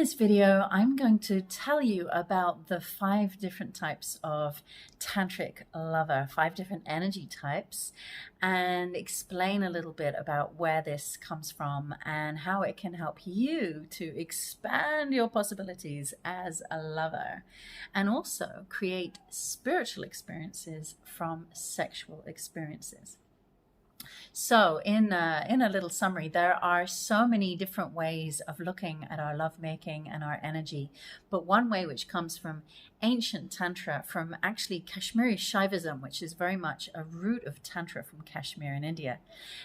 this video, I'm going to tell you about the 5 different types of tantric lover, 5 different energy types, and explain a little bit about where this comes from and how it can help you to expand your possibilities as a lover, and also create spiritual experiences from sexual experiences. So in a little summary, there are so many different ways of looking at our lovemaking and our energy. But one way, which comes from ancient Tantra, from actually Kashmiri Shaivism, which is very much a root of Tantra from Kashmir in India.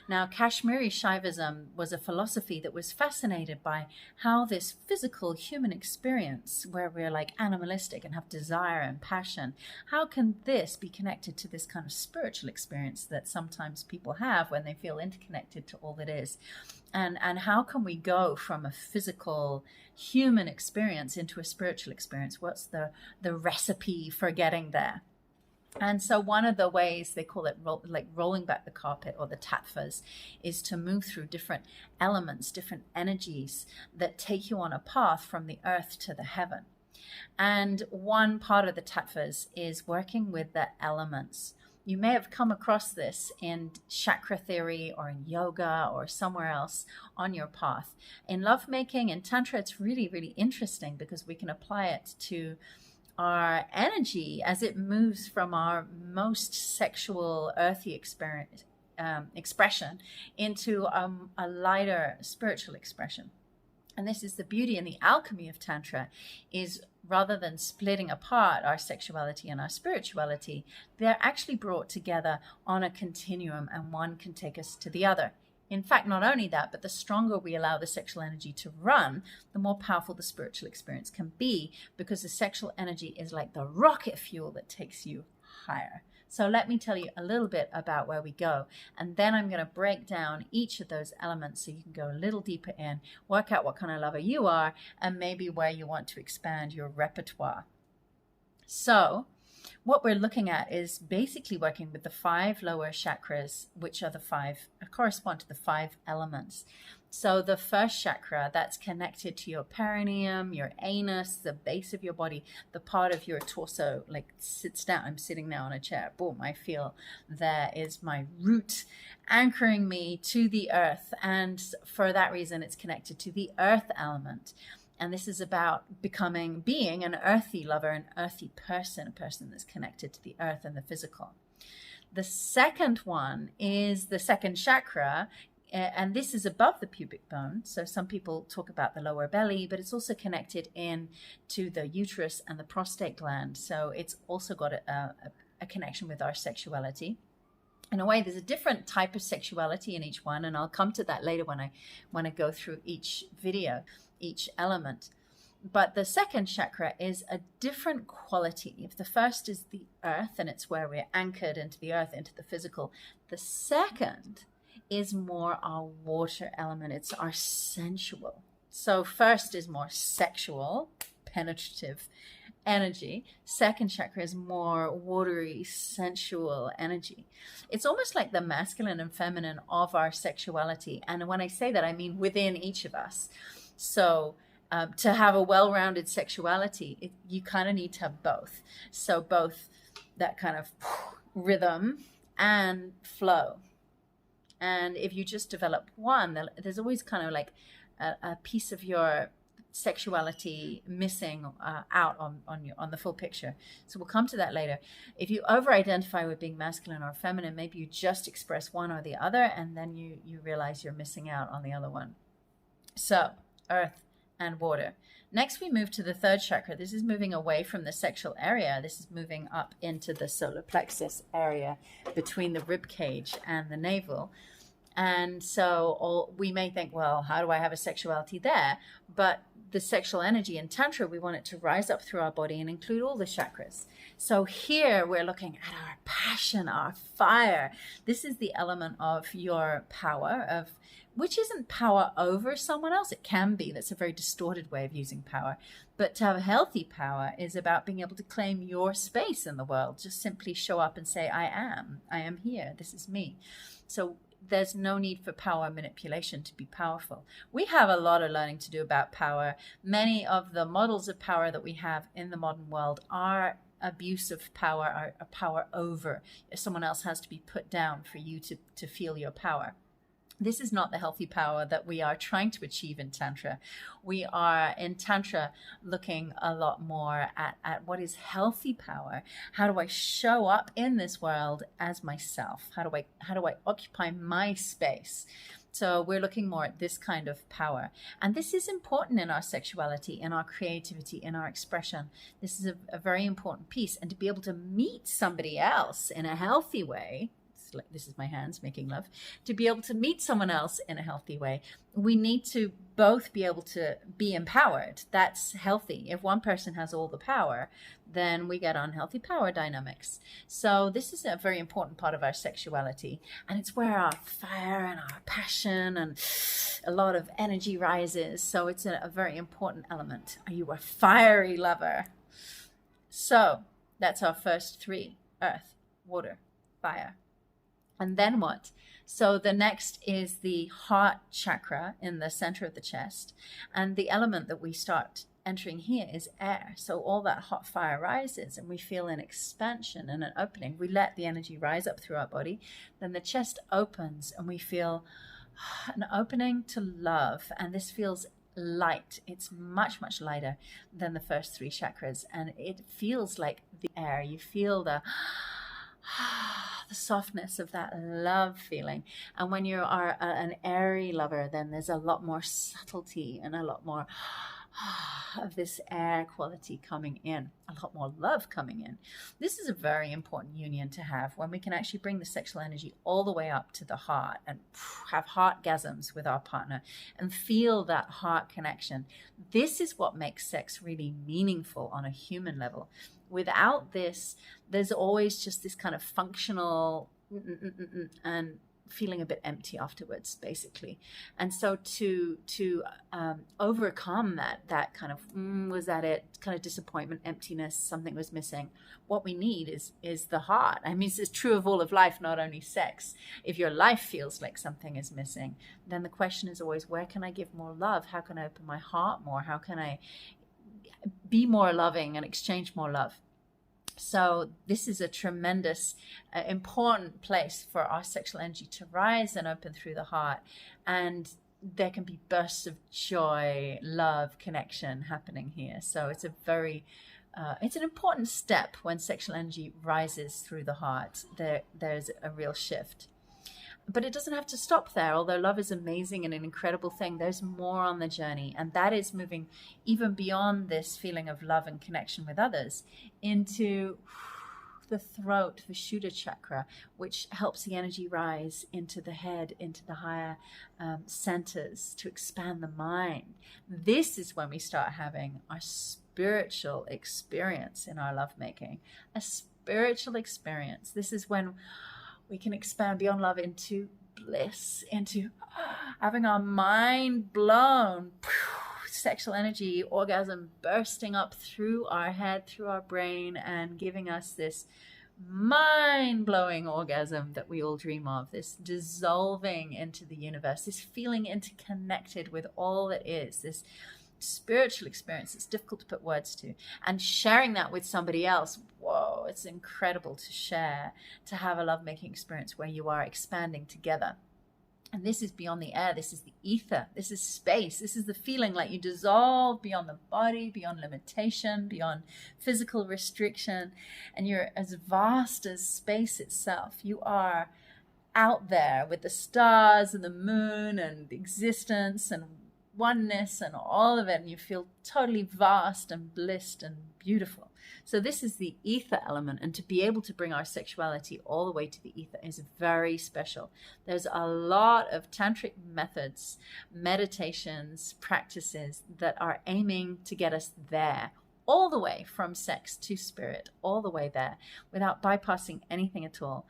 Now, Kashmiri Shaivism was a philosophy that was fascinated by how this physical human experience, where we're like animalistic and have desire and passion, how can this be connected to this kind of spiritual experience that sometimes people have when they feel interconnected to all that is, and how can we go from a physical human experience into a spiritual experience? What's the recipe for getting there? And so one of the ways, they call it like rolling back the carpet, or the tattvas, is to move through different elements, different energies that take you on a path from the earth to the heaven. And one part of the tattvas is working with the elements. You may have come across this in chakra theory or in yoga or somewhere else on your path. In lovemaking and Tantra, it's really, really interesting because we can apply it to our energy as it moves from our most sexual, earthy expression into a lighter spiritual expression. And this is the beauty and the alchemy of Tantra, is rather than splitting apart our sexuality and our spirituality, they're actually brought together on a continuum, and one can take us to the other. In fact, not only that, but the stronger we allow the sexual energy to run, the more powerful the spiritual experience can be, because the sexual energy is like the rocket fuel that takes you higher. So let me tell you a little bit about where we go, and then I'm going to break down each of those elements so you can go a little deeper in, work out what kind of lover you are, and maybe where you want to expand your repertoire. So what we're looking at is basically working with the 5 lower chakras, which are correspond to the 5 elements. So the first chakra, that's connected to your perineum, your anus, the base of your body, the part of your torso, like sits down. I'm sitting now on a chair. Boom, I feel there is my root anchoring me to the earth. And for that reason, it's connected to the earth element. And this is about being an earthy lover, an earthy person, a person that's connected to the earth and the physical. The second one is the second chakra, and this is above the pubic bone. So some people talk about the lower belly, but it's also connected in to the uterus and the prostate gland. So it's also got a connection with our sexuality. In a way, there's a different type of sexuality in each one, and I'll come to that later when I go through each video, each element. But the second chakra is a different quality. If the first is the earth, and it's where we're anchored into the earth, into the physical, the second is more our water element. It's our sensual. So first is more sexual, penetrative energy. Second chakra is more watery, sensual energy. It's almost like the masculine and feminine of our sexuality. And when I say that, I mean within each of us. So to have a well-rounded sexuality, you kind of need to have both. So both that kind of rhythm and flow. And if you just develop one, there's always kind of like a piece of your sexuality missing out on the full picture. So we'll come to that later. If you over-identify with being masculine or feminine, maybe you just express one or the other, and then you realize you're missing out on the other one. So earth and water. Next, we move to the third chakra. This is moving away from the sexual area. This is moving up into the solar plexus area between the rib cage and the navel. And so we may think, well, how do I have a sexuality there? But the sexual energy in Tantra, we want it to rise up through our body and include all the chakras. So here we're looking at our passion, our fire. This is the element of your power, which isn't power over someone else. It can be. That's a very distorted way of using power. But to have healthy power is about being able to claim your space in the world. Just simply show up and say, I am here. This is me. So there's no need for power manipulation to be powerful. We have a lot of learning to do about power. Many of the models of power that we have in the modern world are abuse of power, or power over. Someone else has to be put down for you to feel your power. This is not the healthy power that we are trying to achieve in Tantra. We are in Tantra looking a lot more at what is healthy power. How do I show up in this world as myself? How do I occupy my space? So we're looking more at this kind of power. And this is important in our sexuality, in our creativity, in our expression. This is a very important piece. And to be able to meet somebody else in a healthy way, like, this is my hands making love, to be able to meet someone else in a healthy way, we need to both be able to be empowered. That's healthy. If one person has all the power, then we get unhealthy power dynamics. So this is a very important part of our sexuality, and it's where our fire and our passion and a lot of energy rises. So it's a very important element. Are you a fiery lover? So that's our first three: earth, water, fire. And then what? So the next is the heart chakra in the center of the chest. And the element that we start entering here is air. So all that hot fire rises and we feel an expansion and an opening. We let the energy rise up through our body. Then the chest opens and we feel an opening to love. And this feels light. It's much, much lighter than the first three chakras. And it feels like the air. You feel the softness of that love feeling. And when you are an airy lover, then there's a lot more subtlety and a lot more of this air quality coming in, a lot more love coming in. This is a very important union to have, when we can actually bring the sexual energy all the way up to the heart and have heartgasms with our partner and feel that heart connection. This is what makes sex really meaningful on a human level. Without this, there's always just this kind of functional and feeling a bit empty afterwards, basically. And so to overcome that kind of was that it, kind of disappointment, emptiness, something was missing, what we need is the heart. I mean, this is true of all of life, not only sex. If your life feels like something is missing, then the question is always, where can I give more love? How can I open my heart more? How can I be more loving and exchange more love? So this is a tremendous, important place for our sexual energy to rise and open through the heart. And there can be bursts of joy, love, connection happening here. So it's it's an important step when sexual energy rises through the heart. There's a real shift. But it doesn't have to stop there. Although love is amazing and an incredible thing, there's more on the journey. And that is moving even beyond this feeling of love and connection with others into the throat, the Shuddha chakra, which helps the energy rise into the head, into the higher centers to expand the mind. This is when we start having our spiritual experience in our lovemaking, a spiritual experience. This is when we can expand beyond love into bliss, into having our mind blown, sexual energy, orgasm bursting up through our head, through our brain, and giving us this mind-blowing orgasm that we all dream of, this dissolving into the universe, this feeling interconnected with all that is, this spiritual experience. It's difficult to put words to, and sharing that with somebody else. Whoa, it's incredible to share, to have a lovemaking experience where you are expanding together. And this is beyond the air. This is the ether. This is space. This is the feeling like you dissolve beyond the body, beyond limitation, beyond physical restriction, and you're as vast as space itself. You are out there with the stars and the moon and existence and oneness and all of it, and you feel totally vast and blissed and beautiful. So this is the ether element, and to be able to bring our sexuality all the way to the ether is very special. There's a lot of tantric methods, meditations, practices that are aiming to get us there, all the way from sex to spirit, all the way there, without bypassing anything at all.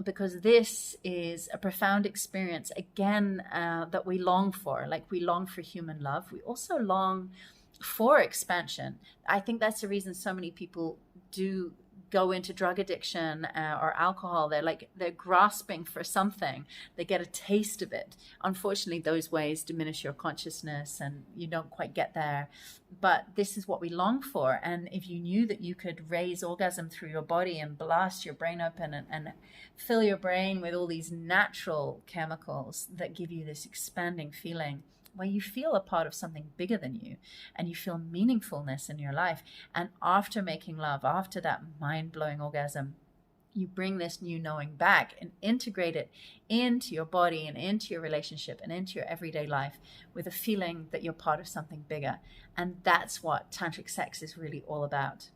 Because this is a profound experience, again, that we long for. Like we long for human love, we also long for expansion. I think that's the reason so many people do go into drug addiction or alcohol. They're grasping for something. They get a taste of it. Unfortunately, those ways diminish your consciousness and you don't quite get there. But this is what we long for. And if you knew that you could raise orgasm through your body and blast your brain open and fill your brain with all these natural chemicals that give you this expanding feeling, where you feel a part of something bigger than you and you feel meaningfulness in your life. And after making love, after that mind-blowing orgasm, you bring this new knowing back and integrate it into your body and into your relationship and into your everyday life with a feeling that you're part of something bigger. And that's what tantric sex is really all about.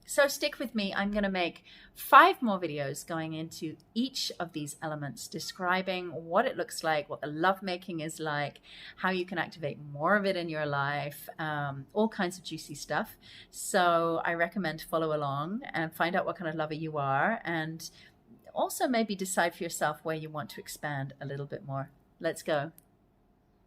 So stick with me. I'm going to make 5 more videos going into each of these elements, describing what it looks like, what the lovemaking is like, how you can activate more of it in your life, all kinds of juicy stuff. So I recommend follow along and find out what kind of lover you are, and also maybe decide for yourself where you want to expand a little bit more. Let's go.